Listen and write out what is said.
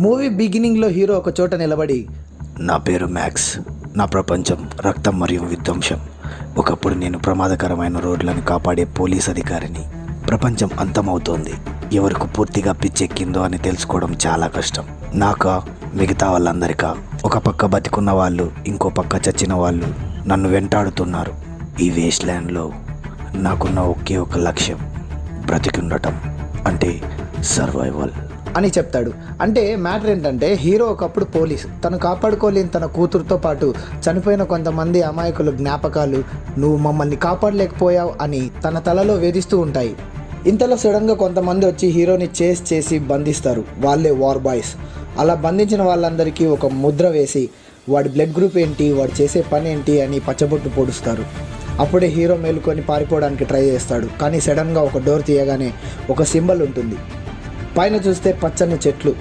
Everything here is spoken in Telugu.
మూవీ బిగినింగ్లో హీరో ఒక చోట నిలబడి, నా పేరు మ్యాక్స్, నా ప్రపంచం రక్తం మరియు విధ్వంసం. ఒకప్పుడు నేను ప్రమాదకరమైన రోడ్లను కాపాడే పోలీస్ అధికారిని. ప్రపంచం అంతమవుతోంది. ఎవరికి పూర్తిగా పిచ్చెక్కిందో అని తెలుసుకోవడం చాలా కష్టం. నాకా, మిగతా వాళ్ళందరికా. ఒక పక్క బతికున్న వాళ్ళు, ఇంకో పక్క చచ్చిన వాళ్ళు నన్ను వెంటాడుతున్నారు. ఈ వేస్ట్ ల్యాండ్లో నాకున్న ఒకే ఒక లక్ష్యం బ్రతికుండటం, అంటే సర్వైవల్ అని చెప్తాడు. అంటే మ్యాటర్ ఏంటంటే, హీరో ఒకప్పుడు పోలీస్, తను కాపాడుకోలేని తన కూతురుతో పాటు చనిపోయిన కొంతమంది అమాయకుల జ్ఞాపకాలు, నువ్వు మమ్మల్ని కాపాడలేకపోయావు అని తన తలలో వేధిస్తూ ఉంటాయి. ఇంతలో సడన్గా కొంతమంది వచ్చి హీరోని చేసి బంధిస్తారు. వాళ్ళే వార్ బాయ్స్. అలా బంధించిన వాళ్ళందరికీ ఒక ముద్ర వేసి వాడి బ్లడ్ గ్రూప్ ఏంటి, వాడు చేసే పని ఏంటి అని పచ్చబొట్టు పొడుస్తారు. అప్పుడే హీరో మేలుకొని పారిపోవడానికి ట్రై చేస్తాడు. కానీ సడన్గా ఒక డోర్ తీయగానే ఒక సింబల్ ఉంటుంది. పైన చూస్తే పచ్చని చెట్లు,